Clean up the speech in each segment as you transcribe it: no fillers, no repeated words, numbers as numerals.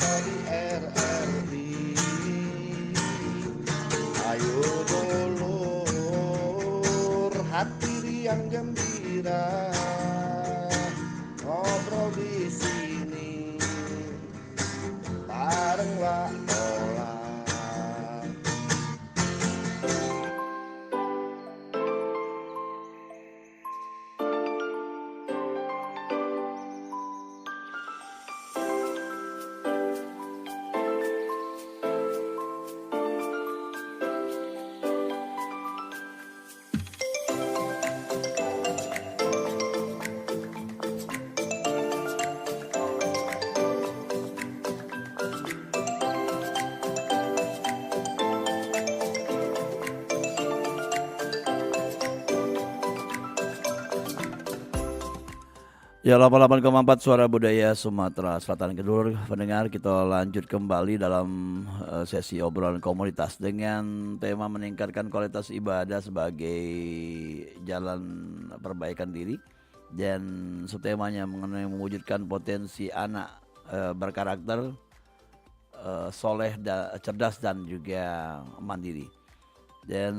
di RRI. Ayo dulur, hati riang gembira, ngobrol di sini bareng Wak Ola. Ya, 88,4 Suara Budaya Sumatera Selatan. Kedulur pendengar, kita lanjut kembali dalam sesi obrolan komunitas dengan tema meningkatkan kualitas ibadah sebagai jalan perbaikan diri, dan subtemanya mengenai mewujudkan potensi anak berkarakter soleh, cerdas dan juga mandiri. Dan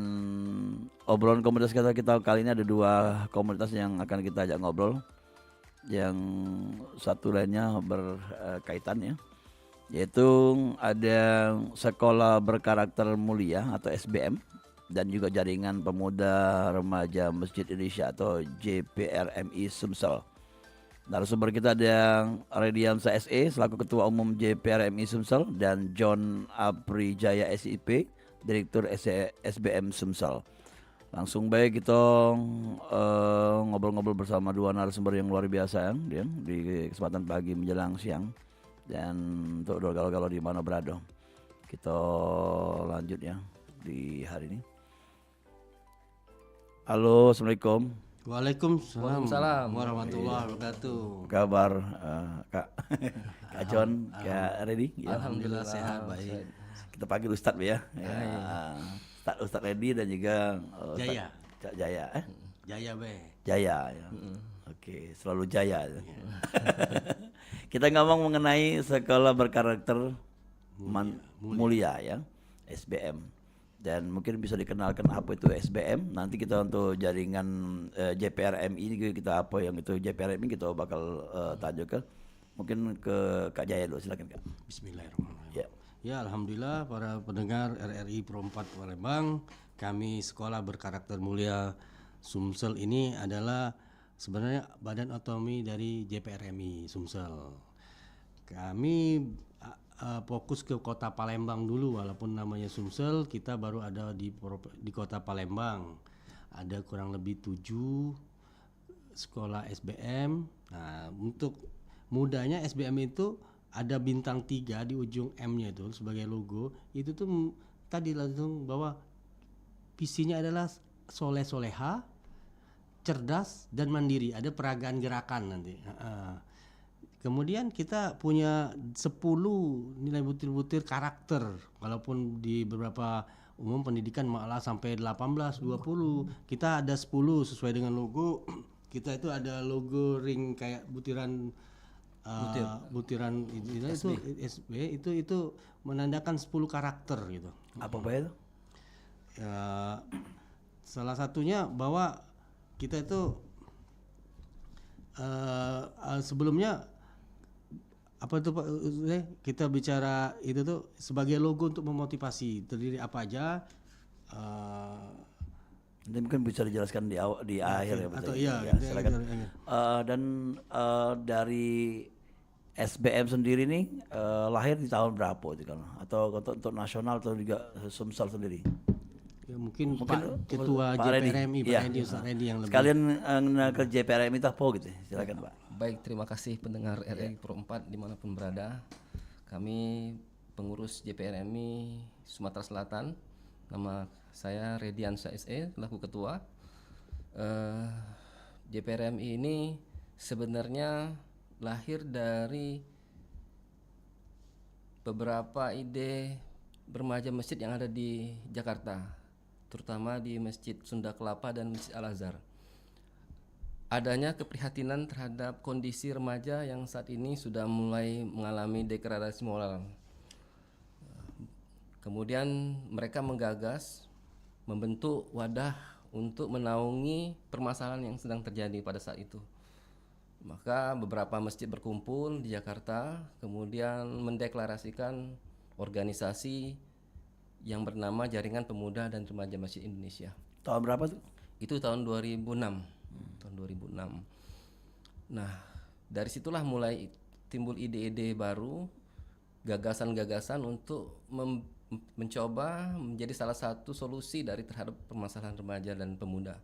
obrolan komunitas kita kali ini ada dua komunitas yang akan kita ajak ngobrol. Yang satu lainnya berkaitan ya, yaitu ada Sekolah Berkarakter Mulia atau SBM dan juga Jaringan Pemuda Remaja Masjid Indonesia atau JPRMI Sumsel. Narasumber kita ada Rediansa SE selaku Ketua Umum JPRMI Sumsel dan John Aprijaya SIP, Direktur SBM Sumsel. Langsung baik kita ngobrol-ngobrol bersama dua narasumber yang luar biasa ya, di kesempatan pagi menjelang siang. Dan untuk galau-galau di mana berada, kita lanjut ya di hari ini. Halo, Assalamualaikum. Waalaikumsalam warahmatullahi wabarakatuh. Kabar Kak Kak John, Kak Redi? Ya. Alhamdulillah sehat baik. Kita panggil Ustadz ya. Ustadz Redi dan juga Jaya. Jaya, Jaya be. Jaya ya. Oke, selalu jaya. Kita ngomong mengenai Sekolah Berkarakter Mulia ya, SBM. Dan mungkin bisa dikenalkan apa itu SBM. Nanti kita untuk jaringan JPRMI ini kita apa yang itu JPRMI kita bakal tajuk. Mungkin ke Kak Jaya dulu, silakan Kak. Bismillahirrahmanirrahim. Ya, alhamdulillah para pendengar RRI Pro 4 Palembang, kami Sekolah Berkarakter Mulia Sumsel ini adalah sebenarnya badan otonomi dari JPRMI Sumsel. Kami fokus ke kota Palembang dulu, walaupun namanya Sumsel, kita baru ada di kota Palembang. Ada kurang lebih 7 sekolah SBM. Nah, untuk mudahnya SBM itu ada bintang 3 di ujung M-nya itu sebagai logo. Itu tuh tadi langsung bahwa visinya adalah soleh soleha, cerdas dan mandiri. Ada peragaan gerakan nanti. Kemudian kita punya 10 nilai butir-butir karakter. Walaupun di beberapa umum pendidikan malah sampai 18, 20. Kita ada 10 sesuai dengan logo. Kita itu ada logo ring kayak butiran butiran itu SB itu menandakan 10 karakter gitu. Apa itu? Salah satunya bahwa kita itu sebelumnya apa itu Pak, kita bicara itu tuh sebagai logo untuk memotivasi, terdiri apa aja. Nanti mungkin bisa dijelaskan di akhir ya, atau silakan. Dan dari SBM sendiri nih lahir di tahun berapa itu kan? Atau untuk nasional atau juga Sumsel sendiri? Ya, mungkin Pak Ketua JPRMI Pak Redi, Ustaz Redi yang lebih. Sekalian ke JPRMI itu apa gitu? Silakan Pak. Baik, terima kasih pendengar RRI Pro 4 dimanapun berada. Kami pengurus JPRMI Sumatera Selatan. Nama saya Rediansa SE selaku ketua. JPRMI ini sebenarnya lahir dari beberapa ide bermaja masjid yang ada di Jakarta, terutama di Masjid Sunda Kelapa dan Masjid Al Azhar. adanya keprihatinan terhadap kondisi remaja yang saat ini sudah mulai mengalami degradasi moral. Kemudian mereka menggagas membentuk wadah untuk menaungi permasalahan yang sedang terjadi pada saat itu. Maka beberapa masjid berkumpul di Jakarta, kemudian mendeklarasikan organisasi yang bernama Jaringan Pemuda dan Remaja Masjid Indonesia. Tahun berapa tuh? Itu tahun 2006. Tahun 2006. Nah, dari situlah mulai timbul ide-ide baru, gagasan-gagasan untuk mencoba menjadi salah satu solusi dari terhadap permasalahan remaja dan pemuda.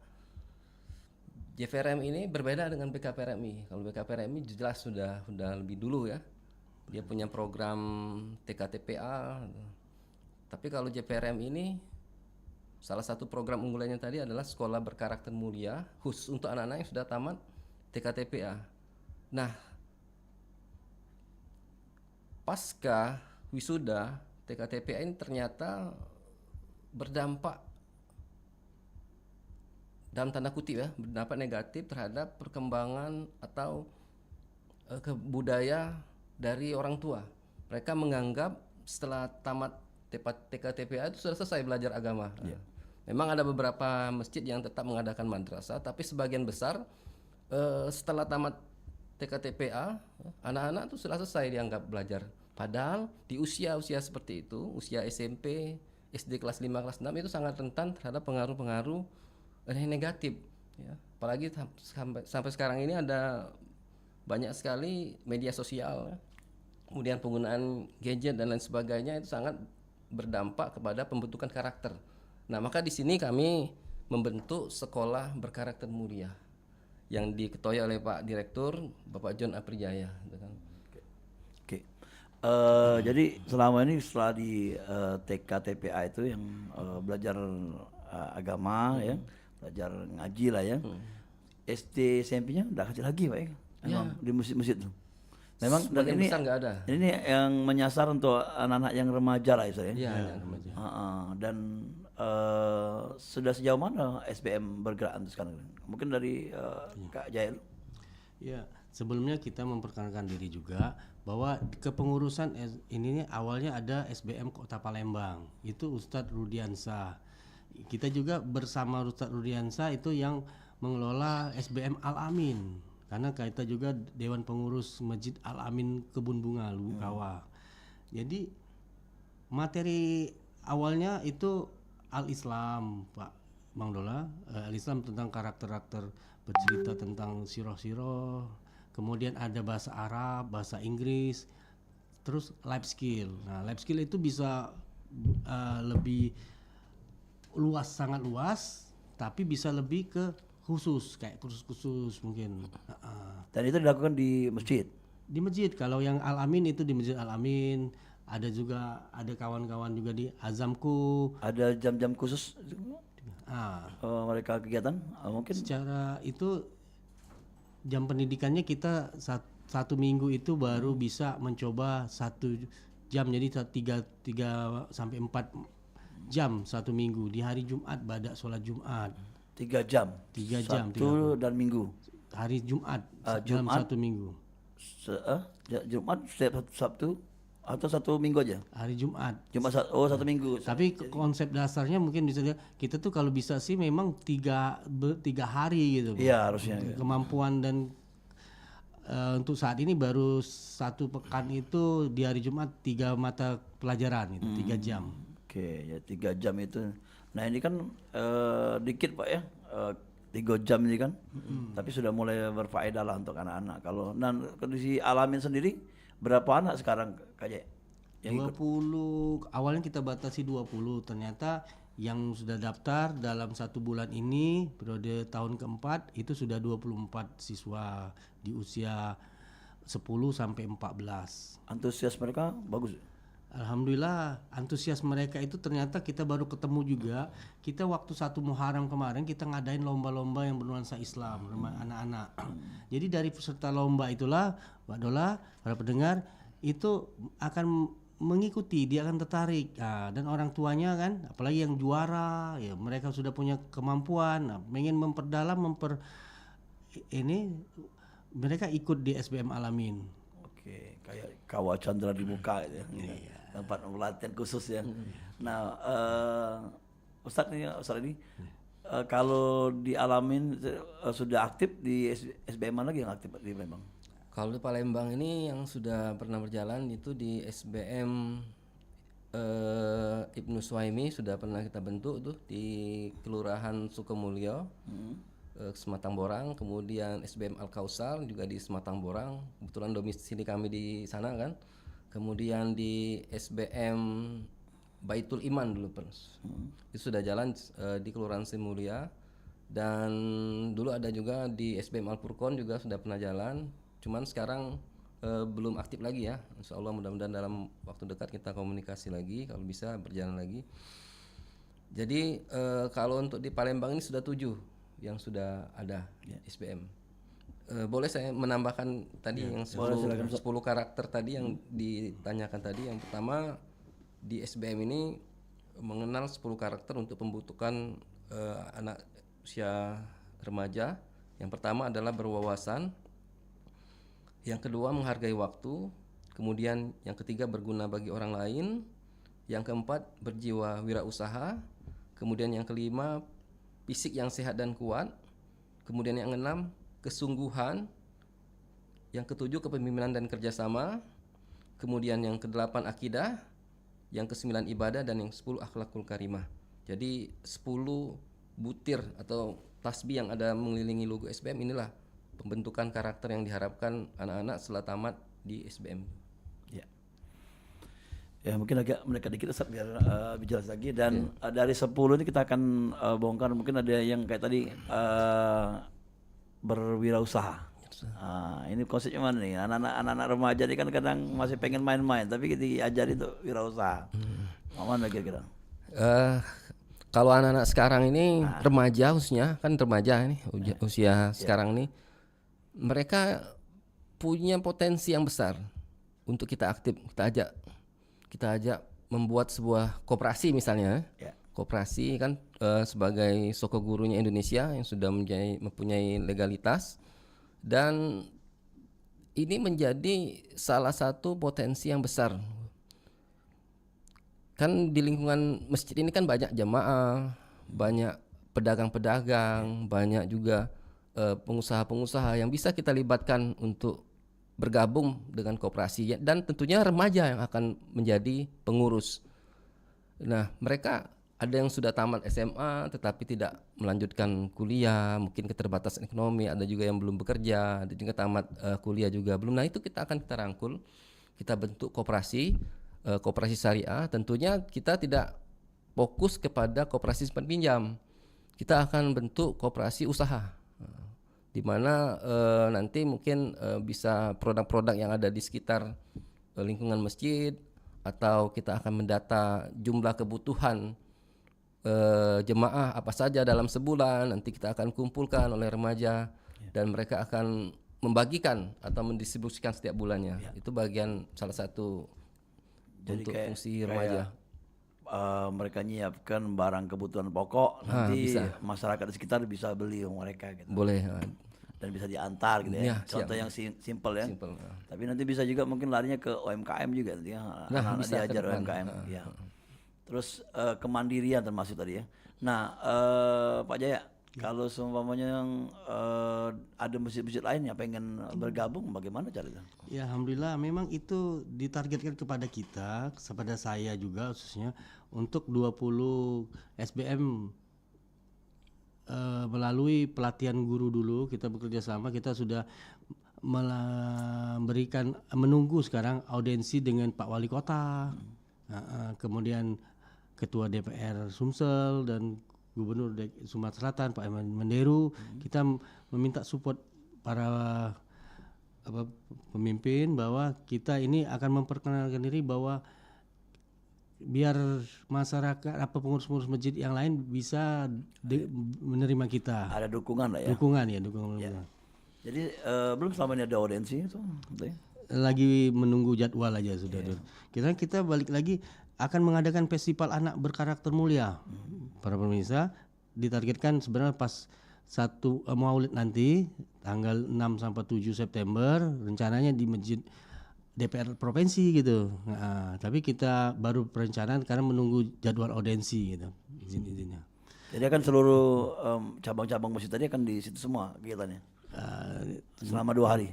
JPRM ini berbeda dengan BKPRMI. Kalau BKPRMI jelas sudah lebih dulu ya. Dia punya program TKTPA. Tapi kalau JPRM ini salah satu program unggulannya tadi adalah sekolah berkarakter mulia khusus untuk anak-anak yang sudah tamat TKTPA. Nah, pasca wisuda TKTPA ini ternyata berdampak dalam tanda kutip ya, berdampak negatif terhadap perkembangan atau budaya dari orang tua. Mereka menganggap setelah tamat TKTPA itu sudah selesai belajar agama. Memang ada beberapa masjid yang tetap mengadakan madrasah, tapi sebagian besar setelah tamat TKTPA, anak-anak itu sudah selesai dianggap belajar. Padahal di usia-usia seperti itu, usia SMP, SD kelas 5, kelas 6 itu sangat rentan terhadap pengaruh-pengaruh yang negatif. Ya. Apalagi sampai sekarang ini ada banyak sekali media sosial, ya. Kemudian penggunaan gadget dan lain sebagainya itu sangat berdampak kepada pembentukan karakter. Nah, maka di sini kami membentuk sekolah berkarakter mulia yang diketuai oleh Pak Direktur Bapak John Aprijaya. Oke. Jadi selama ini setelah di TKTPA itu yang belajar agama ya, belajar ngaji lah ya. SD SMP-nya udah kecil lagi Pak ya. Memang di masjid-masjid tuh. Memang dan ini besar nggak ada. Ini yang menyasar untuk anak-anak yang remaja lah itu ya. Iya, yang remaja. Dan sudah sejauh mana SBM bergerak untuk sekarang? Mungkin dari Kak Jael. Ya, sebelumnya kita memperkenalkan diri juga bahwa kepengurusan ini awalnya ada SBM Kota Palembang. Itu Ustadz Rudiansa. Kita juga bersama Ustadz Rudiansa itu yang mengelola SBM Al-Amin. Karena kita juga Dewan Pengurus Masjid Al-Amin Kebun Bunga Lukawa. Jadi materi awalnya itu Al-Islam, Pak Bang Dola. Al-Islam tentang karakter-karakter, bercerita tentang sirah-sirah. Kemudian ada bahasa Arab, bahasa Inggris, terus life skill. Nah, life skill itu bisa lebih luas, sangat luas, tapi bisa lebih ke khusus, kayak kursus-kursus mungkin. Dan itu dilakukan di masjid. Di masjid, kalau yang Al-Amin itu di Masjid Al-Amin, ada juga ada kawan-kawan juga di Azamku. Ada jam-jam khusus Ah, mereka kegiatan mungkin. secara itu jam pendidikannya kita satu minggu itu baru bisa mencoba 1 jam, jadi 3 sampai 4 jam 1 minggu di hari Jumat pada sholat Jumat. 3 jam. 3 jam. Sabtu dan Minggu. Hari Jumat dalam Jumat? 1 minggu. Jumat setiap Sabtu atau 1 minggu aja? Hari Jumat. Jumat 1 minggu. Tapi konsep dasarnya mungkin bisa kita tuh kalau bisa sih memang 3 hari gitu. Iya harusnya. Kemampuan dan untuk saat ini baru 1 pekan itu di hari Jumat 3 mata pelajaran itu 3 jam. Oke, ya 3 jam itu. Nah ini kan dikit Pak ya, 3 jam ini kan, tapi sudah mulai berfaedah lah untuk anak-anak. Kalau kondisi Al-Amin sendiri berapa anak sekarang Kak Jaya? 20, awalnya kita batasi 20, ternyata yang sudah daftar dalam 1 bulan ini periode tahun keempat itu sudah 24 siswa di usia 10 sampai 14. Antusias mereka bagus. Alhamdulillah antusias mereka itu ternyata kita baru ketemu juga. Kita waktu 1 Muharram kemarin kita ngadain lomba-lomba yang bernuansa Islam anak-anak. Jadi dari peserta lomba itulah Mbak Dola, para pendengar itu akan mengikuti, dia akan tertarik. Nah, dan orang tuanya kan, apalagi yang juara, ya mereka sudah punya kemampuan, ingin memperdalam, ini mereka ikut di SBM Alamin. Oke, kayak kawah Chandra di muka gitu ya. Tempat pelatihan khusus ya. Nah, Ustadz ini kalau di Alamin sudah aktif di SBM mana lagi yang aktif di Palembang? Kalau di Palembang ini yang sudah pernah berjalan itu di SBM Ibnu Suhaimi sudah pernah kita bentuk tuh di Kelurahan Sukomulyo, Sematang Borang. Kemudian SBM Al Kausar juga di Sematang Borang. Kebetulan domisili kami di sana kan. Kemudian di SBM Baitul Iman dulu itu sudah jalan di Kelurahan Simulia. Dan dulu ada juga di SBM Al Furqon juga sudah pernah jalan. Cuman sekarang belum aktif lagi ya. Insya Allah mudah-mudahan dalam waktu dekat kita komunikasi lagi kalau bisa berjalan lagi. Jadi kalau untuk di Palembang ini sudah 7 yang sudah ada SBM. Boleh saya menambahkan tadi yang 10 karakter tadi yang ditanyakan tadi. Yang pertama di SBM ini mengenal 10 karakter untuk pembentukan anak usia remaja. Yang pertama adalah berwawasan. Yang kedua menghargai waktu, kemudian yang ketiga berguna bagi orang lain, yang keempat berjiwa wirausaha, kemudian yang kelima fisik yang sehat dan kuat, kemudian yang keenam kesungguhan, yang ketujuh kepemimpinan dan kerjasama, kemudian yang kedelapan akidah, yang kesembilan ibadah, dan yang 10 akhlakul karimah. Jadi 10 butir atau tasbih yang ada mengelilingi logo SBM inilah pembentukan karakter yang diharapkan anak-anak setelah tamat di SBM. Ya mungkin agak mereka dikit Ustaz biar jelas lagi. Dan dari 10 ini kita akan bongkar. Mungkin ada yang kayak tadi berwirausaha. Ini konsepnya mana nih? Anak-anak remaja ini kan kadang masih pengen main-main, tapi kita diajari itu wirausaha. Mana kira-kira? Kalau anak-anak sekarang ini remaja khususnya, kan remaja ini usia sekarang ini, mereka punya potensi yang besar untuk kita aktif, kita ajak membuat sebuah koperasi misalnya. Koperasi kan sebagai soko gurunya Indonesia yang sudah mempunyai legalitas, dan ini menjadi salah satu potensi yang besar. Kan di lingkungan masjid ini kan banyak jamaah, banyak pedagang-pedagang, banyak juga pengusaha-pengusaha yang bisa kita libatkan untuk bergabung dengan koperasi, dan tentunya remaja yang akan menjadi pengurus. Nah, mereka ada yang sudah tamat SMA tetapi tidak melanjutkan kuliah, mungkin keterbatasan ekonomi, ada juga yang belum bekerja, ada juga tamat kuliah juga belum. Nah, itu kita rangkul, kita bentuk koperasi syariah. Tentunya kita tidak fokus kepada koperasi simpan pinjam. Kita akan bentuk koperasi usaha, di mana nanti mungkin bisa produk-produk yang ada di sekitar lingkungan masjid, atau kita akan mendata jumlah kebutuhan jemaah apa saja dalam sebulan, nanti kita akan kumpulkan oleh remaja dan mereka akan membagikan atau mendistribusikan setiap bulannya. Itu bagian salah satu untuk fungsi remaja. Mereka nyiapkan barang kebutuhan pokok, nanti masyarakat di sekitar bisa beli mereka gitu. Boleh. Dan bisa diantar gitu ya. Contoh yang simple ya. Tapi nanti bisa juga mungkin larinya ke UMKM juga nanti ya. Anak-anak diajar UMKM. Ya. Terus kemandirian termasuk tadi ya. Nah, Pak Jaya, kalau seumpamanya yang ada masjid-masjid lain yang pengen bergabung, bagaimana caranya? Ya, alhamdulillah memang itu ditargetkan kepada kita, kepada saya juga khususnya untuk 20 SBM melalui pelatihan guru dulu. Kita bekerja sama, kita sudah menunggu sekarang audiensi dengan Pak Wali Kota, kemudian Ketua DPR Sumsel dan Gubernur Sumatera Selatan Pak Eman Menderu. Kita meminta support para pemimpin bahwa kita ini akan memperkenalkan diri, bahwa biar masyarakat pengurus-pengurus masjid yang lain bisa menerima kita. Ada dukungan lah ya. Dukungan. Jadi belum selama ini ada audiensi itu. Lagi menunggu jadwal aja sudah. Kita balik lagi akan mengadakan festival anak berkarakter mulia. Para pemirsa, ditargetkan sebenarnya pas Maulid nanti tanggal 6 sampai 7 September rencananya di Masjid DPR provinsi gitu. Nah, tapi kita baru perencanaan karena menunggu jadwal audensi gitu. Izin-izinnya. Jadi akan seluruh cabang-cabang masjid tadi akan di situ semua kegiatannya selama 2 hari.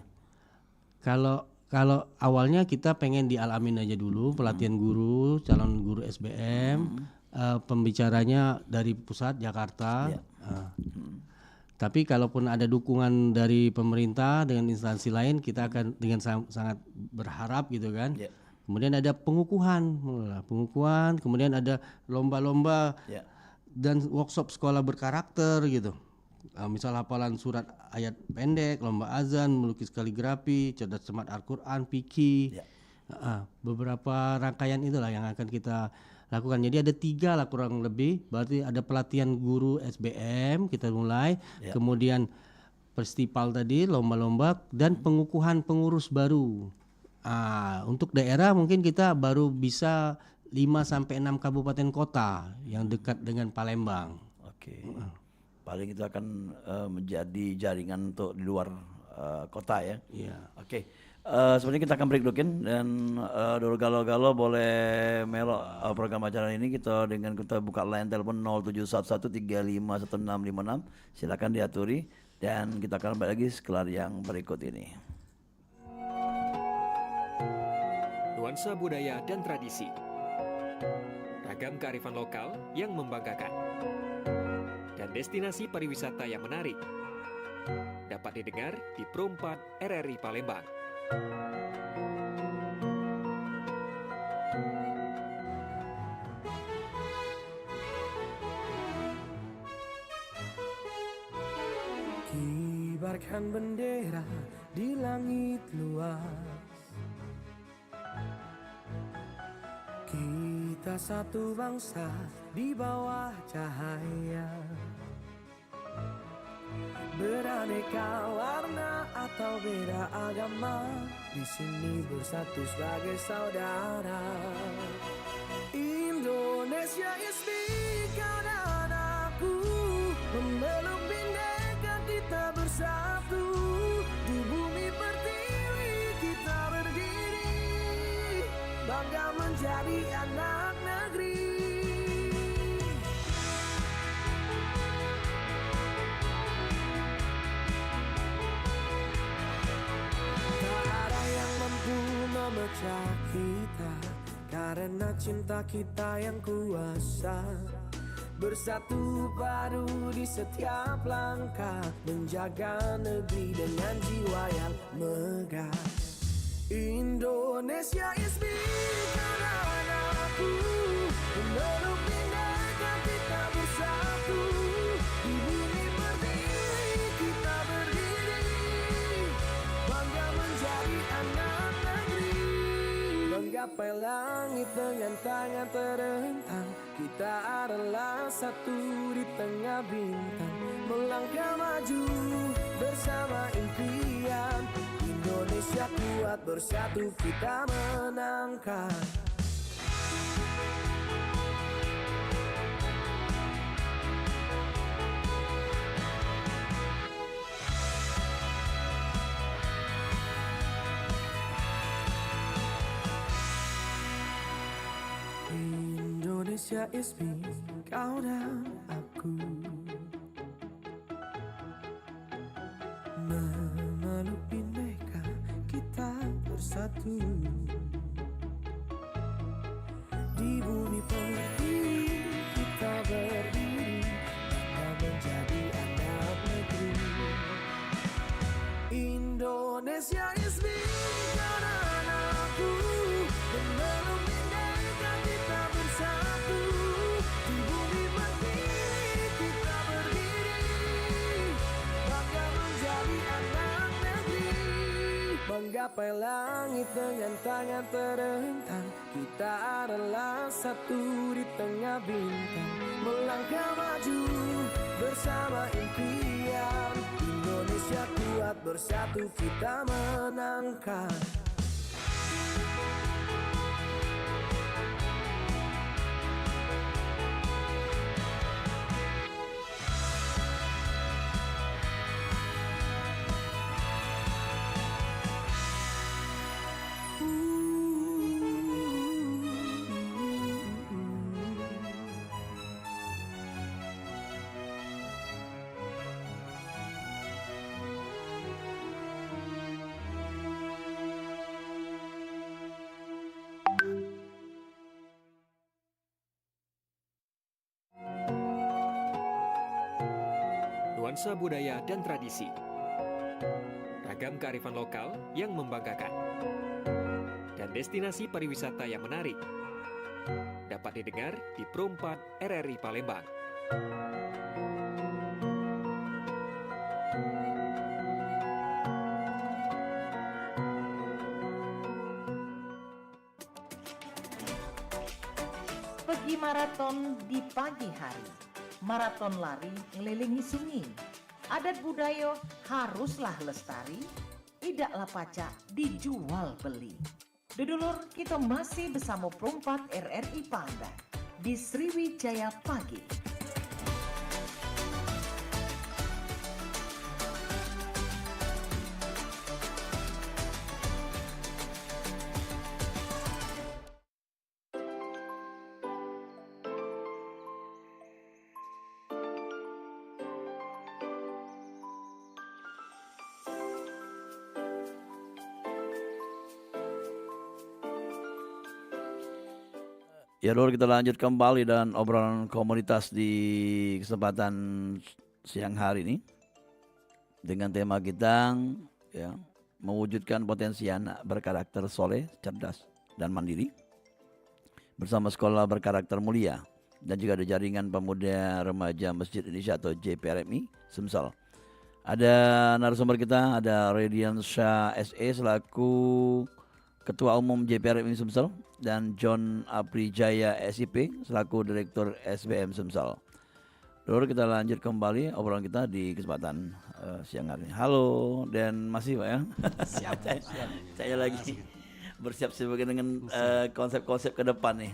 Kalau awalnya kita pengen di Al-Amin aja dulu, pelatihan guru, calon guru SBM, pembicaranya dari pusat Jakarta. Tapi kalaupun ada dukungan dari pemerintah dengan instansi lain, kita akan dengan sangat berharap gitu kan. Kemudian ada pengukuhan, kemudian ada lomba-lomba dan workshop sekolah berkarakter gitu. Misal hafalan surat ayat pendek, lomba azan, melukis kaligrafi, cerdas cermat Al-Quran, fikih. Beberapa rangkaian itulah yang akan kita lakukan. Jadi ada 3 lah kurang lebih. Berarti ada pelatihan guru SBM kita mulai, kemudian festival tadi, lomba-lomba, dan pengukuhan pengurus baru. Untuk daerah mungkin kita baru bisa 5 sampai 6 kabupaten kota yang dekat dengan Palembang. Oke. Paling itu akan menjadi jaringan untuk di luar kota ya. Iya. Oke. Sebenarnya kita akan break dulu Ken, dan dulu galau-galau boleh melok program acara ini kita dengan kita buka line telepon 0711351656. Silakan diaturi dan kita akan balik lagi setelah yang berikut ini. Nuansa budaya dan tradisi, ragam kearifan lokal yang membanggakan, dan destinasi pariwisata yang menarik dapat didengar di Pro 4 RRI Palembang. Kibarkan bendera di langit luas, kita satu bangsa di bawah cahaya. Beraneka warna atau beda agama, di sini bersatu sebagai saudara. Indonesia is big, kau dan aku memeluk bindeka kita bersatu. Di bumi pertiwi kita berdiri, bangga menjadi anak negeri. Memecah kita karena cinta kita yang kuasa. Bersatu padu di setiap langkah, menjaga negeri dengan jiwa yang megah. Indonesia is big, karena aku memeluk bindeka kita bersatu. Di bumi pertiwi kita berdiri, bangga menjadi anak negeri. Menggapai langit dengan tangan terentang, kita adalah satu di tengah bintang. Melangkah maju bersama impian, Indonesia kuat bersatu kita menangkan. Indonesia is me, kau dan aku, memeluk bineka kita bersatu. Di bumi pertiwi kita berdiri, bangga menjadi anak negeri. Indonesia is me, kau dan aku, memeluk bineka kita bersatu. Di bumi pertiwi kita berdiri, bangga menjadi anak negeri. Menggapai langit dengan tangan terentang, kita adalah satu di tengah bintang. Melangkah maju bersama impian, Indonesia kuat bersatu kita menangkan. nuansa budaya dan tradisi. Ragam kearifan lokal yang membanggakan. Dan destinasi pariwisata yang menarik. Dapat didengar di Pro 4 RRI Palembang. Pergi maraton di pagi hari. Maraton lari ngelilingi sungai. Adat budaya haruslah lestari. Idaklah pacak dijual beli. Dudulur, kita masih bersama Perompak RRI Palembang di Sriwijaya Pagi. Ya Lur, kita lanjut kembali dan obrolan komunitas di kesempatan siang hari ini dengan tema kita ya, mewujudkan potensi anak berkarakter soleh, cerdas dan mandiri bersama sekolah berkarakter mulia dan juga ada jaringan pemuda remaja Masjid Indonesia atau JPRMI Sumsel. Ada narasumber kita, ada Radian Shah SE selaku Ketua Umum JPRMI Sumsel dan John Aprijaya SIP selaku Direktur SBM Sumsel. Lalu kita lanjut kembali obrolan kita di kesempatan siang hari ini. Halo, dan masih Pak ya? Siap. Saya lagi bersiap-siap dengan konsep-konsep ke depan nih.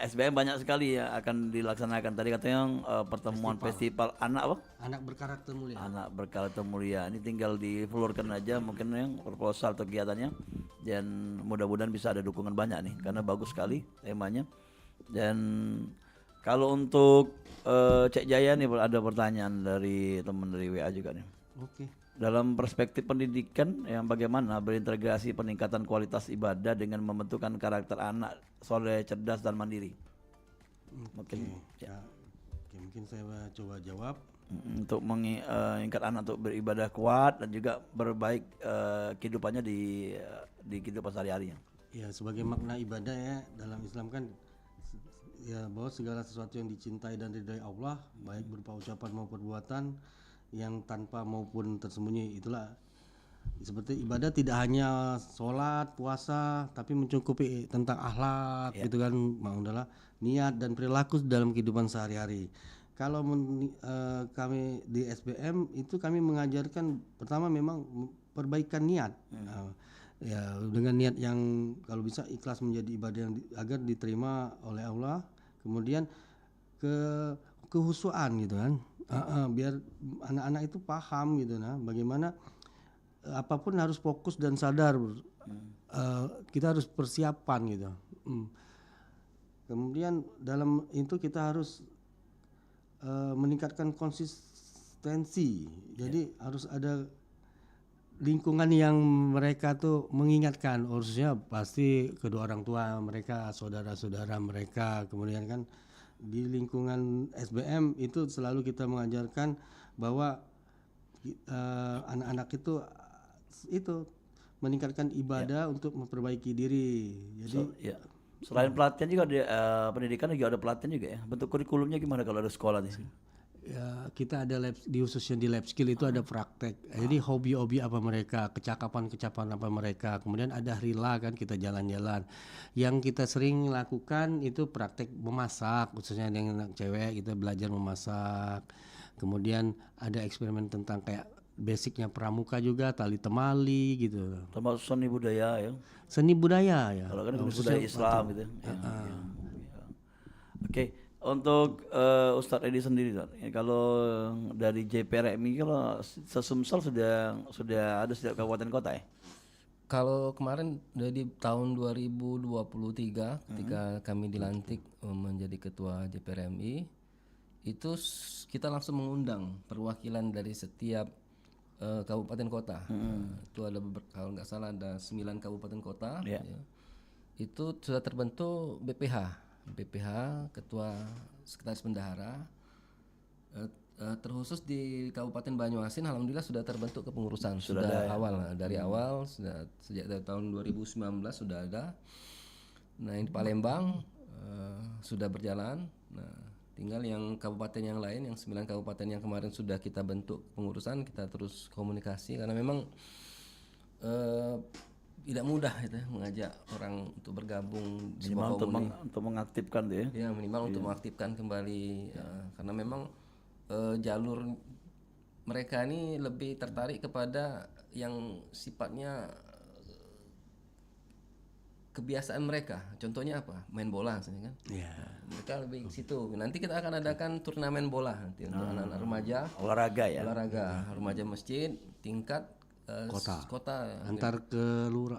SBM banyak sekali ya akan dilaksanakan. Tadi katanya pertemuan festival anak apa? Anak berkarakter mulia. Anak berkarakter mulia. Ini tinggal diflurkan aja mungkin yang proposal atau kegiatannya, dan mudah-mudahan bisa ada dukungan banyak nih karena bagus sekali temanya. Dan kalau untuk Cek Jaya nih ada pertanyaan dari teman dari WA juga nih. Oke. Dalam perspektif pendidikan yang bagaimana berintegrasi peningkatan kualitas ibadah dengan membentukkan karakter anak soleh, cerdas dan mandiri. Mungkin ya. Oke, mungkin saya coba jawab. Untuk mengikat anak untuk beribadah kuat dan juga berbaik kehidupannya di kehidupan sehari-harinya. Ya, sebagai makna ibadah ya dalam Islam kan ya bahwa segala sesuatu yang dicintai dan diridhai Allah baik berupa ucapan maupun perbuatan yang tanpa maupun tersembunyi, itulah seperti ibadah tidak hanya sholat, puasa, tapi mencukupi tentang akhlak gitu kan, adalah niat dan perilaku dalam kehidupan sehari-hari. Kalau kami di SBM itu kami mengajarkan pertama memang perbaikan niat, ya dengan niat yang kalau bisa ikhlas menjadi ibadah yang agar diterima oleh Allah, kemudian kehusuan gitu kan. Biar anak-anak itu paham gitu nah bagaimana apapun harus fokus dan sadar, kita harus persiapan gitu. Kemudian dalam itu kita harus meningkatkan konsistensi, jadi harus ada lingkungan yang mereka tuh mengingatkan, khususnya pasti kedua orang tua mereka, saudara-saudara mereka. Kemudian kan di lingkungan SBM itu selalu kita mengajarkan bahwa anak-anak itu meningkatkan ibadah untuk memperbaiki diri. Jadi selain pelatihan juga ada pendidikan juga ada pelatihan juga ya. Bentuk kurikulumnya gimana kalau ada sekolah nih? Ya, kita ada lab, khususnya di lab skill itu ada praktek. Jadi hobi-hobi apa mereka, kecakapan apa mereka. Kemudian ada rila kan, kita jalan-jalan. Yang kita sering lakukan itu praktek memasak, khususnya yang anak cewek kita belajar memasak. Kemudian ada eksperimen tentang kayak basicnya pramuka juga, tali temali gitu. Termasuk seni budaya ya. Seni budaya ya. Kalau kan budaya Islam gitu. Oke. Untuk Ustadz Edi sendiri, kalau dari JPRMI kalau sesumsel sudah ada setiap kabupaten kota ya? Kalau kemarin dari tahun 2023 ketika kami dilantik menjadi ketua JPRMI, itu kita langsung mengundang perwakilan dari setiap kabupaten kota. Itu ada kalau nggak salah ada 9 kabupaten kota. Ya. Itu sudah terbentuk BPH, Ketua Sekretaris Bendahara. Terkhusus di Kabupaten Banyuasin, alhamdulillah sudah terbentuk kepengurusan. Sudah Sudah ada ya? awal, dari awal sudah sejak dari tahun 2019 sudah ada. Nah, yang di Palembang sudah berjalan. Nah, tinggal yang kabupaten yang lain, yang 9 kabupaten yang kemarin sudah kita bentuk pengurusan, kita terus komunikasi karena memang tidak mudah itu ya, mengajak orang untuk bergabung di sebuah Minimal komunitas. untuk mengaktifkan tuh ya. Ya, minimal untuk mengaktifkan kembali karena memang jalur mereka ini lebih tertarik kepada yang sifatnya kebiasaan mereka. Contohnya apa? Main bola misalnya kan. Iya. Mereka lebih ke situ. Nanti kita akan adakan turnamen bola nanti untuk anak-anak remaja. Olahraga ya. Olahraga remaja masjid tingkat kota Antar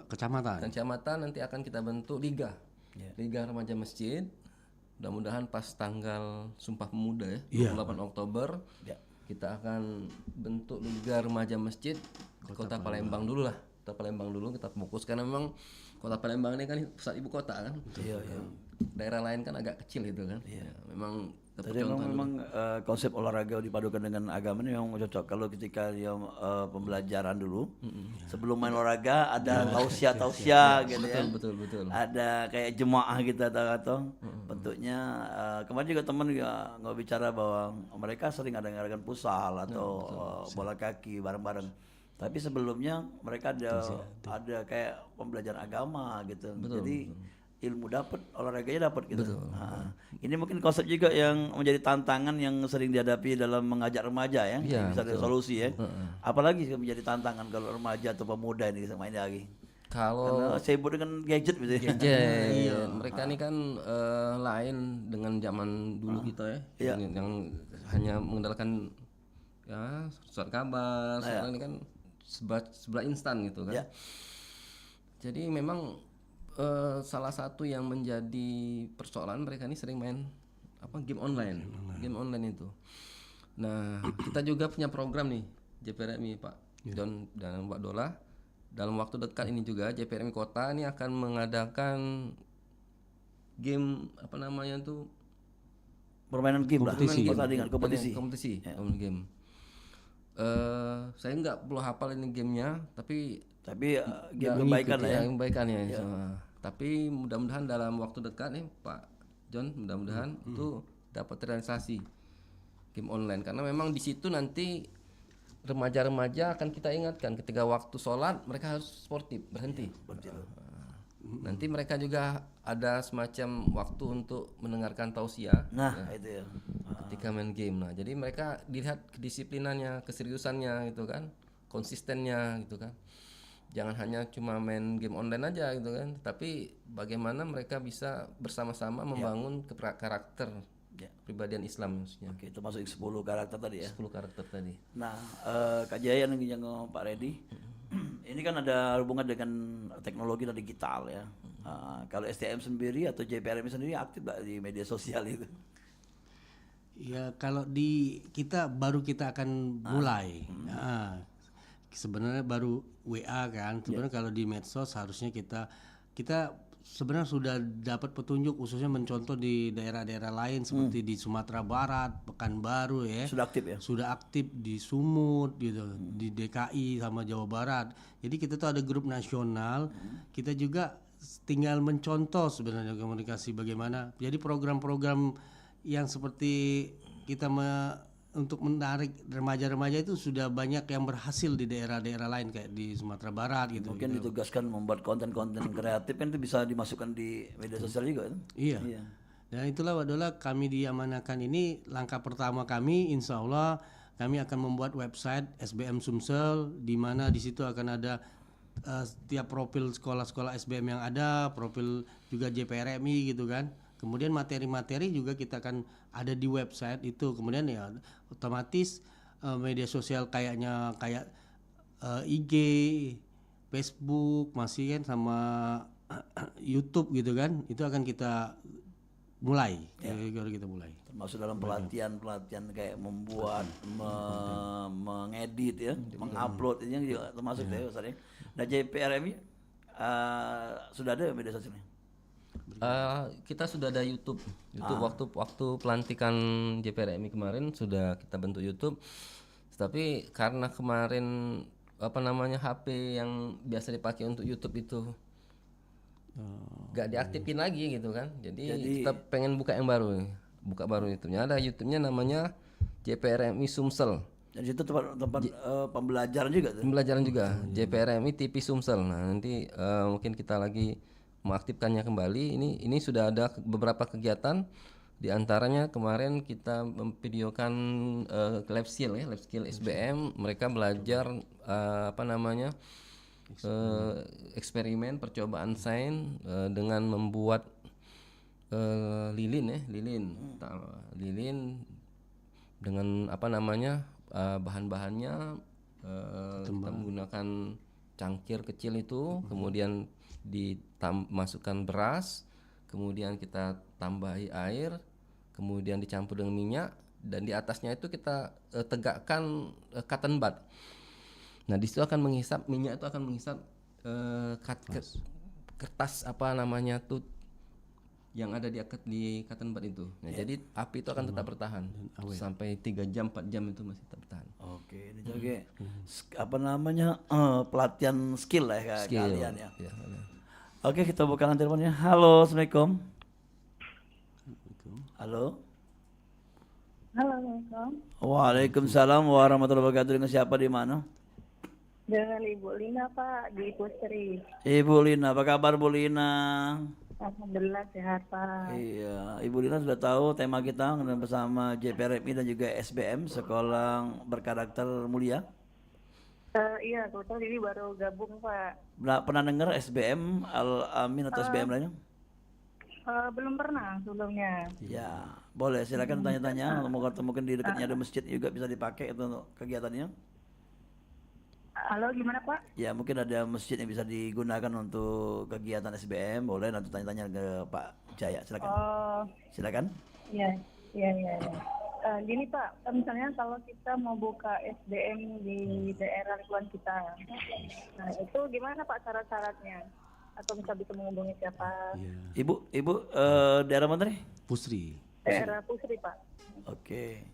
kecamatan. kecamatan nanti akan kita bentuk liga. Liga remaja masjid. Mudah-mudahan pas tanggal Sumpah Pemuda ya, 28 Oktober. Kita akan bentuk liga remaja masjid di Kota Palembang dulu lah. Kota Palembang dulu kita fokus karena memang Kota Palembang ini kan pusat ibu kota kan. Iya. Daerah lain kan agak kecil itu kan. Ya, memang Jadi memang konsep olahraga dipadukan dengan agama ini memang cocok. Kalau ketika dia pembelajaran dulu, sebelum main olahraga ada tausiah gitu ya. betul. Ada kayak jemaah gitu atau bentuknya. Kemarin juga teman juga nggak bicara bahwa mereka sering ada ngadakan futsal atau bola kaki bareng-bareng. Tapi sebelumnya mereka ada kayak pembelajaran agama gitu. Jadi ilmu dapat, olahraganya dapat gitu. Nah, ini mungkin konsep juga yang menjadi tantangan yang sering dihadapi dalam mengajak remaja ya. Iya, Bisa ada solusi ya. Apalagi yang menjadi tantangan kalau remaja atau pemuda ini main lagi. Kalau Karena sibuk dengan gadget gitu ya. gadget, mereka ini kan lain dengan zaman dulu kita ya, yang hanya mengandalkan ya surat kabar, sekarang ini kan sebelah instan gitu kan. Jadi memang salah satu yang menjadi persoalan mereka ini sering main game online itu. Nah, kita juga punya program nih JPRMI Pak John dan Mbak Dola. Dalam waktu dekat ini juga JPRMI Kota ini akan mengadakan game Permainan game lah. Kompetisi. Pertandingan kompetisi. Game. Saya nggak perlu hafal ini gamenya, tapi game kebaikan lah ya. yang kebaikannya. Tapi mudah-mudahan dalam waktu dekat nih Pak John, mudah-mudahan itu dapat terrealisasi game online karena memang di situ nanti remaja-remaja akan kita ingatkan ketika waktu sholat mereka harus sportif, berhenti. Nanti mereka juga ada semacam waktu untuk mendengarkan tausiah. Itu ya. Ketika main game. Nah, jadi mereka dilihat kedisiplinannya, keseriusannya gitu kan, konsistennya gitu kan. Jangan hanya cuma main game online aja gitu kan, tapi bagaimana mereka bisa bersama-sama membangun karakter pribadian Islam maksudnya. Oke, itu masuk 10 karakter tadi ya. 10 karakter tadi. Nah, Kak Jaya yang Pak Reddy, ini kan ada hubungan dengan teknologi dan digital ya. Kalau STM sendiri atau JPRMI sendiri aktif nggak di media sosial itu? Ya kalau kita akan mulai. Sebenarnya baru WA kan. Sebenarnya kalau di medsos harusnya kita sebenarnya sudah dapat petunjuk khususnya mencontoh di daerah-daerah lain seperti di Sumatera Barat, Pekanbaru ya. Sudah aktif ya? Sudah aktif di Sumut gitu, di DKI sama Jawa Barat. Jadi kita tuh ada grup nasional. Kita juga tinggal mencontoh sebenarnya komunikasi bagaimana. Jadi program-program yang seperti kita untuk menarik remaja-remaja itu sudah banyak yang berhasil di daerah-daerah lain kayak di Sumatera Barat gitu. Mungkin ditugaskan membuat konten-konten kreatif kan itu bisa dimasukkan di media sosial juga kan? Iya. Dan itulah adalah kami diamanahkan ini langkah pertama kami, insya Allah kami akan membuat website SBM Sumsel di mana di situ akan ada setiap profil sekolah-sekolah SBM yang ada, profil juga JPRMI gitu kan. Kemudian materi-materi juga kita akan ada di website itu. Kemudian ya otomatis media sosial kayak IG, Facebook masih kan sama YouTube gitu kan. Itu akan kita mulai. Kita mulai. Termasuk dalam pelatihan kayak membuat, mengedit ya, mengupload ini juga termasuk ya Ustaz ya. Nah JPRMI sudah ada media sosialnya? Kita sudah ada YouTube. Waktu pelantikan JPRMI kemarin sudah kita bentuk YouTube. Tapi karena kemarin HP yang biasa dipakai untuk YouTube itu nggak diaktifin lagi gitu kan. Jadi kita pengen buka yang baru, buka baru YouTube-nya. Ada YouTube-nya namanya JPRMI Sumsel. Dan situ tempat pembelajaran juga tuh. Pembelajaran juga JPRMI TV Sumsel. Nah nanti mungkin kita lagi mengaktifkannya kembali. Ini sudah ada beberapa kegiatan. Di antaranya kemarin kita memvideokan lab skill SBM. Mereka belajar eksperimen percobaan sains dengan membuat lilin dengan bahan-bahannya kita menggunakan cangkir kecil itu, kemudian dimasukkan beras, kemudian kita tambahi air, kemudian dicampur dengan minyak, dan di atasnya itu kita tegakkan cotton bud. Nah di situ akan menghisap minyak, itu akan menghisap kertas yang ada di cotton bud itu. Nah, jadi api itu akan tetap bertahan sampai 3 jam 4 jam itu masih tetap bertahan. Oke, ini juga pelatihan skill lah ya kalian ya. Oke, kita bukakan teleponnya. Halo, Assalamualaikum. Halo. Halo, Assalamualaikum. Waalaikumsalam warahmatullahi wabarakatuh. Dengan siapa di mana? Dengan Ibu Lina, Pak, di Pusri. Ibu Lina, apa kabar Bu Lina? Alhamdulillah sehat, Pak. Iya, Ibu Lina sudah tahu tema kita bersama JPRMI dan juga SBM, Sekolah Berkarakter Mulia. Iya, kebetulan ini baru gabung, Pak. Pernah dengar SBM Al-Amin atau SBM lainnya? Belum pernah sebelumnya. Ya, boleh silakan tanya-tanya. Mungkin di dekatnya ada masjid juga bisa dipakai itu untuk kegiatannya. Halo, gimana, Pak? Ya, mungkin ada masjid yang bisa digunakan untuk kegiatan SBM. Boleh nanti tanya-tanya ke Pak Jaya. Silakan. Silakan. Iya. Gini, Pak, misalnya kalau kita mau buka SBM di daerah lingkungan kita, nah itu gimana, Pak, syarat-syaratnya? Atau bisa menghubungi siapa? Ibu daerah mana nih? Pusri. Daerah Pusri, Pak. Oke.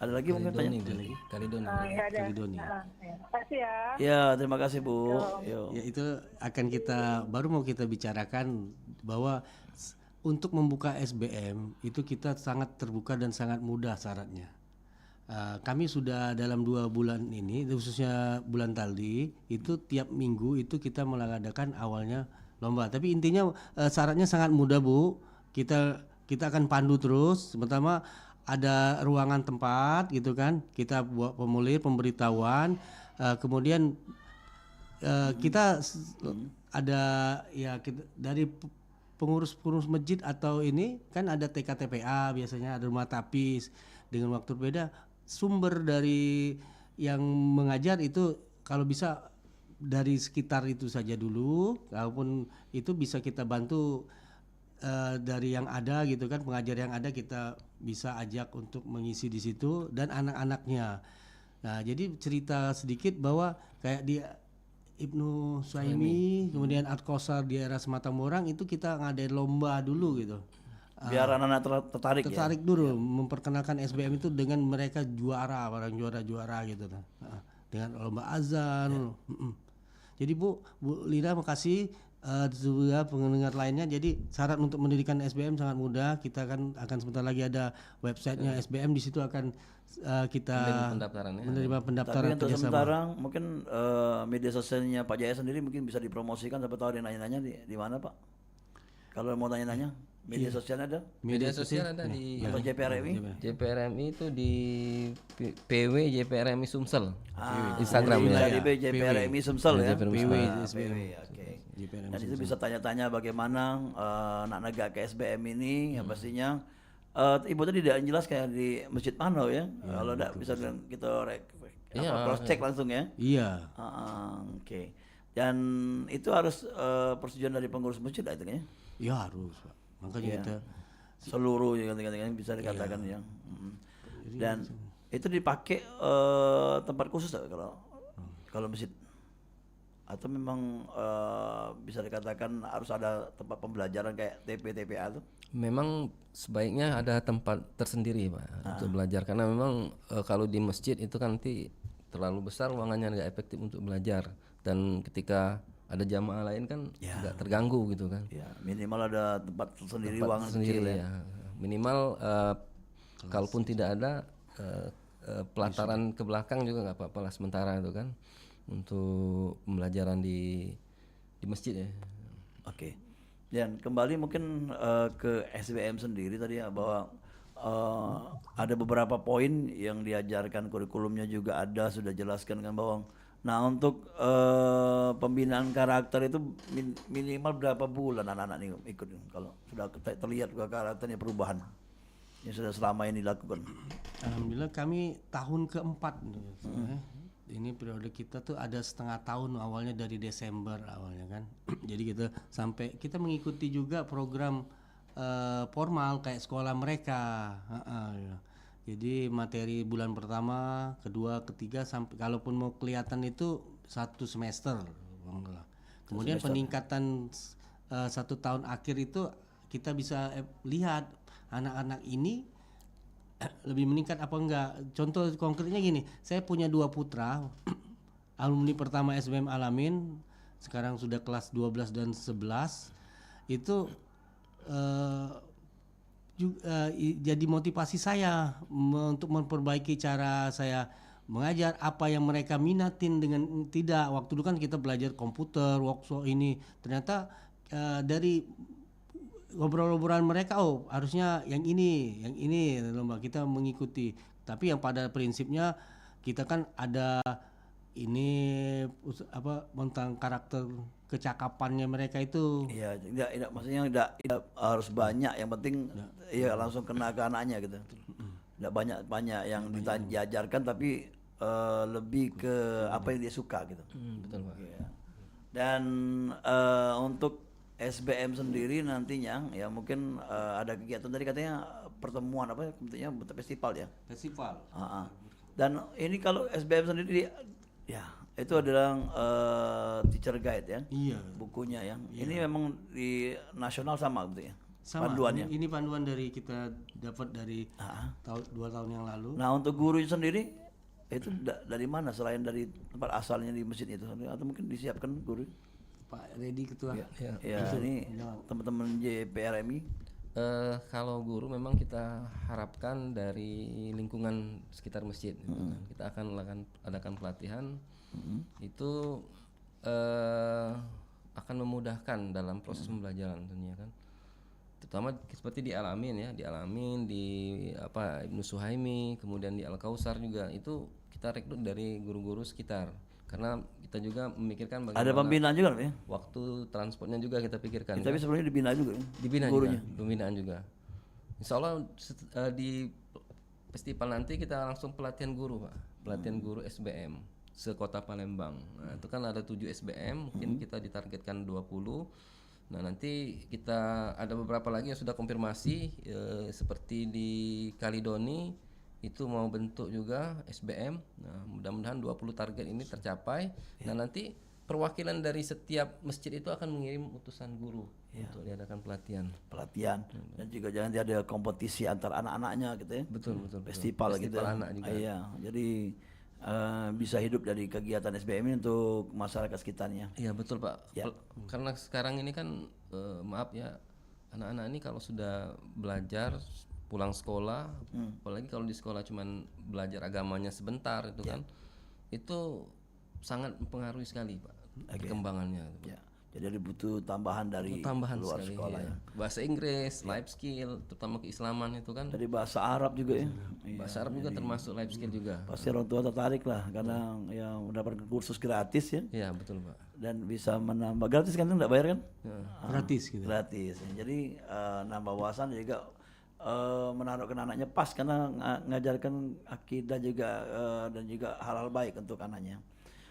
Ada lagi mungkin tanya? Kalidoni. Kalidoni. Terima kasih ya. Ya, terima kasih Bu. Ya itu akan baru mau kita bicarakan bahwa untuk membuka SBM itu kita sangat terbuka dan sangat mudah syaratnya. Kami sudah dalam 2 bulan ini, khususnya bulan tadi, itu tiap minggu itu kita mengadakan awalnya lomba. Tapi intinya syaratnya sangat mudah, Bu. Kita akan pandu terus. Pertama ada ruangan tempat gitu kan, kita buat pemberitahuan, kemudian kita ada dari pengurus masjid atau ini kan ada TKTPA, biasanya ada rumah tapis dengan waktu berbeda. Sumber dari yang mengajar itu kalau bisa dari sekitar itu saja dulu, walaupun itu bisa kita bantu dari yang ada gitu kan, pengajar yang ada kita bisa ajak untuk mengisi di situ dan anak-anaknya. Nah, jadi cerita sedikit bahwa kayak di Ibnu Suhaimi, kemudian At-Qasar di daerah Sematang Morang itu kita ngadain lomba dulu gitu. Biar anak-anak tertarik dulu memperkenalkan SBM itu dengan mereka orang juara gitu. Dengan lomba azan. Jadi Bu Lina makasih. Juga pendengar lainnya, jadi syarat untuk mendirikan SBM sangat mudah. Kita akan sebentar lagi ada websitenya SBM, di situ akan kita menerima pendaftaran. Tapi untuk sementara mungkin media sosialnya Pak Jaya sendiri mungkin bisa dipromosikan. Siapa tahu ada yang nanya-nanya di mana Pak? Kalau mau tanya-nanya media sosial ada? Media sosial ada di atau JPRMI? JPRMI itu di PW JPRMI Sumsel. Instagram ya. Di JPRMI Sumsel ya. PW. Oke. Dan itu bisa tanya-tanya bagaimana nak negak ke SBM ini, yang pastinya Ibu tadi tidak jelas kayak di Masjid Mano ya. Kalau tidak bisa kita cross check langsung ya. Iya. Oke. Dan itu harus persetujuan dari pengurus masjid lah itu kayaknya. Ya harus, Pak. Makanya kita seluruh ya bisa dikatakan ya. Dan itu dipakai tempat khusus kalau masjid. Atau memang bisa dikatakan harus ada tempat pembelajaran kayak TPA tuh? Memang sebaiknya ada tempat tersendiri Pak untuk belajar, karena memang kalau di masjid itu kan nanti terlalu besar ruangannya, nggak efektif untuk belajar, dan ketika ada jamaah lain kan nggak terganggu gitu kan. Ya, minimal ada tempat tersendiri, Tempat ruangan tersendiri kecil ya. ya. Minimal kalaupun tidak ada pelataran ke belakang juga nggak apa-apa lah sementara itu kan, untuk pembelajaran di masjid ya. Oke. Dan kembali mungkin ke SBM sendiri tadi ya, bahwa ada beberapa poin yang diajarkan, kurikulumnya juga ada, sudah jelaskan kan bahwa nah untuk pembinaan karakter itu minimal berapa bulan anak-anak ini ikut kalau sudah terlihat karakternya perubahan yang sudah selama ini dilakukan. Alhamdulillah kami tahun keempat sebenarnya. Ini periode kita tuh ada setengah tahun, awalnya dari Desember awalnya kan. Jadi kita sampai kita mengikuti juga program formal kayak sekolah mereka. Ya. Jadi materi bulan pertama, kedua, ketiga sampai kalaupun mau kelihatan itu 1 semester. Kemudian peningkatan 1 tahun akhir itu kita bisa lihat anak-anak ini lebih meningkat apa enggak. Contoh konkretnya gini, saya punya 2 putra alumni pertama SBM Alamin, sekarang sudah kelas 12 dan 11. Itu jadi motivasi saya untuk memperbaiki cara saya mengajar, apa yang mereka minatin dengan tidak. Waktu dulu kan kita belajar komputer, workshop ini, ternyata dari ngobrol-ngobrolan mereka, oh harusnya yang ini lomba kita mengikuti. Tapi yang pada prinsipnya kita kan ada ini tentang karakter kecakapannya mereka itu. Iya, tidak maksudnya tidak harus banyak, yang penting ya langsung kena ke anaknya gitu. Tidak banyak yang diajarkan, tapi lebih ke apa yang dia suka gitu. Betul Pak. Iya. Dan untuk SBM sendiri nantinya ya mungkin ada kegiatan tadi katanya pertemuan apa bentuknya festival ya. Festival. Dan ini kalau SBM sendiri ya itu adalah teacher guide ya. Iya. Bukunya ya. Ini memang di nasional sama gitu ya. Sama. Panduannya. Ini panduan dari kita dapat dari 2 tahun yang lalu. Nah, untuk guru sendiri itu dari mana selain dari tempat asalnya di masjid itu, atau mungkin disiapkan guru? Pak Redi ketua. Ya, ini teman-teman JPRMI. Kalau guru memang kita harapkan dari lingkungan sekitar masjid. Gitu kan. Kita akan adakan pelatihan. Itu akan memudahkan dalam proses pembelajaran tentunya kan. Terutama seperti di Alamin ya, di Ibnu Suhaimi, kemudian di Al Kausar juga itu kita rekrut dari guru-guru sekitar. Karena kita juga memikirkan bagaimana Ada pembinaan juga ya? waktu transportnya juga kita pikirkan. Tapi sebelumnya dibina juga ya? Dibina gurunya. juga, pembinaan juga. Insya Allah di festival nanti kita langsung pelatihan guru Pak, pelatihan guru SBM se-Kota Palembang. Nah, itu kan ada 7 SBM, mungkin kita ditargetkan 20. Nah, nanti kita ada beberapa lagi yang sudah konfirmasi seperti di Kalidoni itu mau bentuk juga SBM. Nah, mudah-mudahan 20 target ini tercapai. Nah, nanti perwakilan dari setiap masjid itu akan mengirim utusan guru untuk diadakan pelatihan. Dan juga jangan ada kompetisi antar anak-anaknya gitu ya. Betul. Festival gitu. anak juga. Iya, jadi bisa hidup dari kegiatan SBM ini untuk masyarakat sekitarnya. Iya betul Pak. Ya. Karena sekarang ini kan maaf ya, anak-anak ini kalau sudah belajar pulang sekolah, apalagi kalau di sekolah cuman belajar agamanya sebentar itu kan, itu sangat mempengaruhi sekali Pak perkembangannya. Ya. Jadi butuh tambahan dari luar sekali, sekolah ya. Bahasa Inggris, life skill, terutama keislaman itu kan. Dari bahasa Arab juga ya. Bahasa Arab juga termasuk life skill juga. Pasti orang tua tertarik lah karena yang mendapatkan kursus gratis ya. Iya betul Pak. Dan bisa menambah gratis kan, enggak bayar kan? Gratis gitu. Gratis. Jadi nambah wawasan juga, menaruhkan anaknya pas karena ngajarkan akidah juga dan juga hal-hal baik untuk anaknya.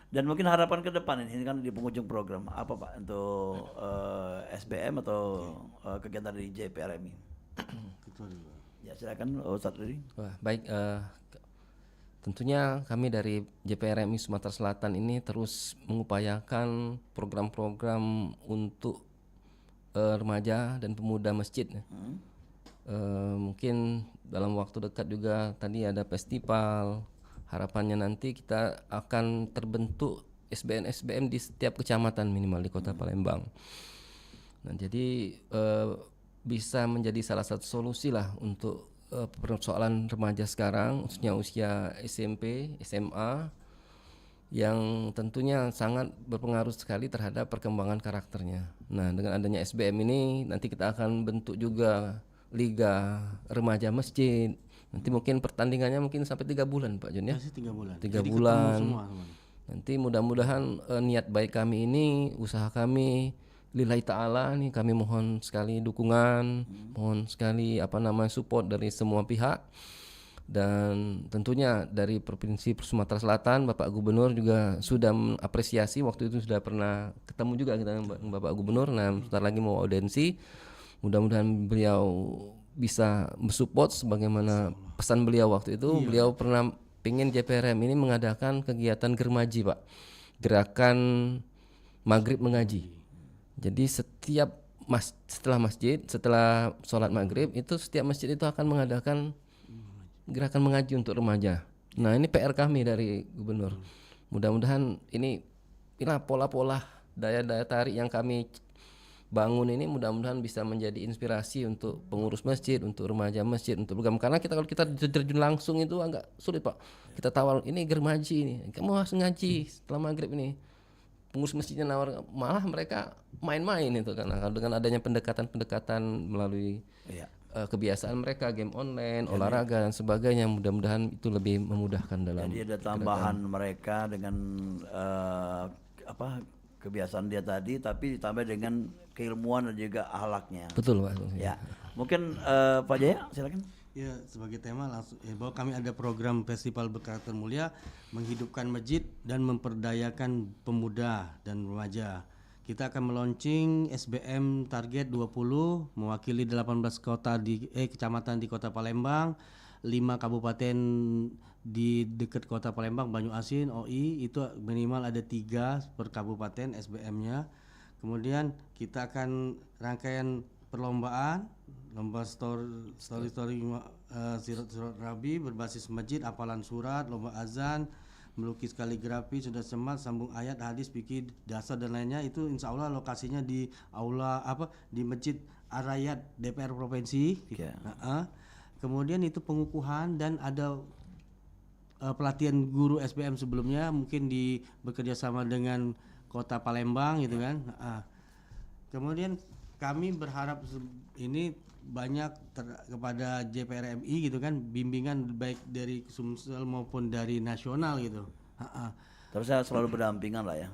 Dan mungkin harapan ke depan ini kan di penghujung program apa Pak untuk SBM atau kegiatan dari JPRMI? Ya silakan Ustadz Rudi. Wah, baik. tentunya kami dari JPRMI Sumatera Selatan ini terus mengupayakan program-program untuk remaja dan pemuda masjid. Mungkin dalam waktu dekat juga tadi ada festival. Harapannya nanti kita akan terbentuk SBM di setiap kecamatan minimal di Kota Palembang. Nah, jadi bisa menjadi salah satu solusi lah untuk persoalan remaja sekarang, khususnya usia SMP, SMA, yang tentunya sangat berpengaruh sekali terhadap perkembangan karakternya. Nah, dengan adanya SBM ini nanti kita akan bentuk juga Liga Remaja Masjid. Nanti mungkin pertandingannya mungkin sampai 3 bulan Pak Jun ya. Masih 3 bulan. 3 Jadi bulan. ketemu semua, teman. Nanti mudah-mudahan niat baik kami ini, usaha kami lillahi ta'ala nih, kami mohon sekali dukungan, mohon sekali support dari semua pihak. Dan tentunya dari Provinsi Sumatera Selatan, Bapak Gubernur juga sudah mengapresiasi, waktu itu sudah pernah ketemu juga kita dengan Bapak Gubernur. Nah, sebentar lagi mau audensi. Mudah-mudahan beliau bisa mensupport sebagaimana pesan beliau waktu itu. Beliau pernah pengen JPRM ini mengadakan kegiatan germaji, Pak. Gerakan maghrib mengaji. Jadi setiap setelah sholat maghrib itu setiap masjid itu akan mengadakan gerakan mengaji untuk remaja. Nah, ini PR kami dari Gubernur. Mudah-mudahan inilah pola-pola daya tarik yang kami bangun ini, mudah-mudahan bisa menjadi inspirasi untuk pengurus masjid, untuk remaja masjid, untuk program. Karena kalau kita terjun langsung itu agak sulit, Pak. Kita tawar ini germaji ini, kamu harus ngaji setelah maghrib ini. Pengurus masjidnya nawar, malah mereka main-main itu karena dengan adanya pendekatan melalui kebiasaan mereka, game online, olahraga dan sebagainya, mudah-mudahan itu lebih memudahkan dalam. Jadi ada tambahan mereka dengan kebiasaan dia tadi, tapi ditambah dengan keilmuan dan juga akhlaknya. Betul, Pak. Ya, mungkin Pak Jaya silakan. Ya, sebagai tema langsung bahwa kami ada program Festival Berkarakter Mulia menghidupkan masjid dan memperdayakan pemuda dan remaja. Kita akan meluncing SBM target 20 mewakili 18 kecamatan di Kota Palembang, 5 kabupaten di dekat Kota Palembang, Banyu Asin, OI itu minimal ada 3 per kabupaten SBM-nya. Kemudian kita akan rangkaian perlombaan, lomba story surat Rabi berbasis masjid, hafalan surat, lomba azan, melukis kaligrafi, sudah semat, sambung ayat, hadis, fikih, dasar dan lainnya. Itu insya Allah lokasinya di aula di Masjid Ar-Rayyat DPR Provinsi. Kemudian itu pengukuhan dan ada pelatihan guru SBM sebelumnya, mungkin bekerja sama dengan Kota Palembang gitu kan. Kemudian kami berharap ini banyak kepada JPRMI gitu kan, bimbingan baik dari Sumsel maupun dari nasional gitu. Terus saya selalu berdampingan lah ya.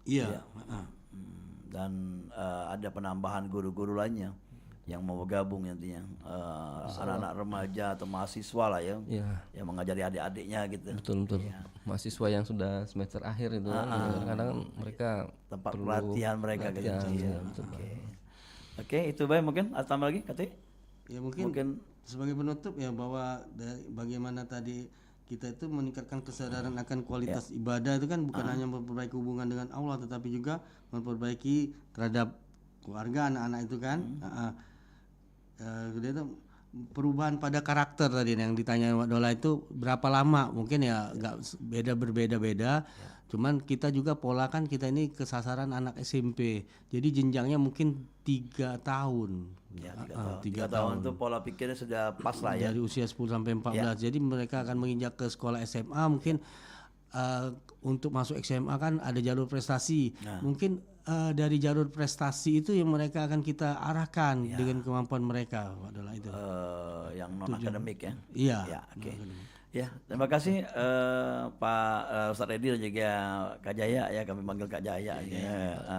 Iya. Dan ada penambahan guru-guru lainnya yang mau gabung nantinya, anak-anak remaja atau mahasiswa lah ya, yang mengajari adik-adiknya gitu. Betul. Mahasiswa yang sudah semester akhir itu kan, kadang-kadang mereka tempat pelatihan mereka gitu. Betul. Oke, itu baik. Mungkin ada tambah lagi katanya? Ya mungkin sebagai penutup ya, bahwa bagaimana tadi kita itu meningkatkan kesadaran akan kualitas ibadah itu kan bukan hanya memperbaiki hubungan dengan Allah, tetapi juga memperbaiki terhadap keluarga, anak-anak itu kan. Itu perubahan pada karakter tadi yang ditanya Wak Dola itu berapa lama, mungkin ya nggak berbeda-beda. Cuman kita juga pola kan kita ini kesasaran anak SMP, jadi jenjangnya mungkin 3 tahun. Ya, 3 tahun itu pola pikirnya sudah pas lah ya. Dari usia 10 sampai 14. Jadi mereka akan menginjak ke sekolah SMA, mungkin untuk masuk SMA kan ada jalur prestasi. Mungkin dari jalur prestasi itu yang mereka akan kita arahkan dengan kemampuan mereka, adalah itu. Yang non akademik ya. Iya. Ya, oke. Ya, terima kasih Pak Ustadz Edi dan juga Kak Jaya ya, kami panggil Kak Jaya.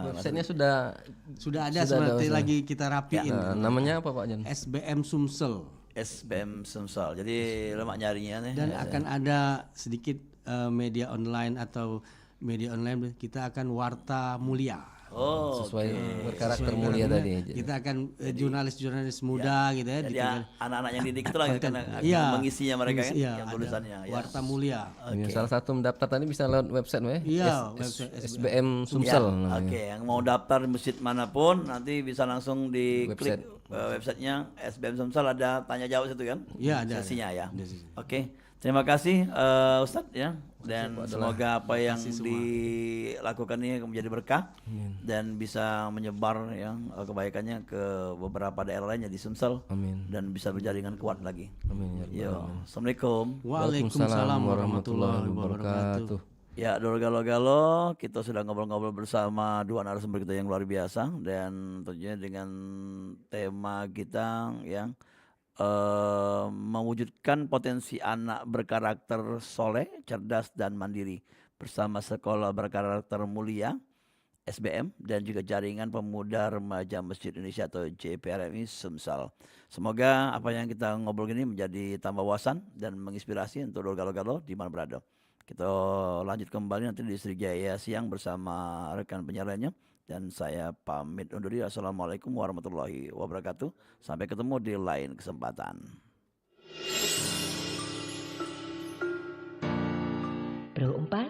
Websitenya sudah ada seperti lagi kita rapiin. Namanya apa Pak Jan? SBM Sumsel. SBM Sumsel. Jadi lemak nyarinya nih. Dan akan ada sedikit media online kita akan Warta Mulia. Oh, sesuai oke. berkarakter Sesuai mulia karakternya, tadi. Kita akan jurnalis-jurnalis muda gitu ya. Jadi anak-anak yang didik itu lah konten. kan akan Iya, mengisinya mereka kan, iya, yang ada tulisannya. Ya. Warta Mulia. Ya, salah satu mendaftar tadi bisa lewat website Iya, website SBM Ya, Sumsel namanya. oke, yang mau daftar di masjid manapun nanti bisa langsung diklik websitenya SBM Sumsel, ada tanya jawab situ kan? Iya, ada. Sesinya ya. Ada sesi. Oke, terima kasih Ustadz ya, dan semoga apa yang dilakukan ini menjadi berkah dan bisa menyebar yang kebaikannya ke beberapa daerah lainnya di Sumsel. Amin. Dan bisa berjaringan kuat lagi. Amin ya Yo, rabbal alamin. Assalamualaikum. Waalaikumsalam warahmatullahi wabarakatuh. Ya, Dor Galo-Galo, kita sudah ngobrol-ngobrol bersama dua narasumber kita yang luar biasa, dan tentunya dengan tema kita yang mewujudkan potensi anak berkarakter soleh, cerdas dan mandiri bersama Sekolah Berkarakter Mulia SBM dan juga Jaringan Pemuda Remaja Masjid Indonesia atau JPRMI Sumsel. Semoga apa yang kita ngobrol ini menjadi tambah wawasan dan menginspirasi untuk Dor Galo-Galo di mana berada. Kita lanjut kembali nanti di Sriwijaya Siang bersama rekan penyiar lainnya. Dan saya pamit undur diri. Assalamualaikum warahmatullahi wabarakatuh. Sampai ketemu di lain kesempatan. Pro 4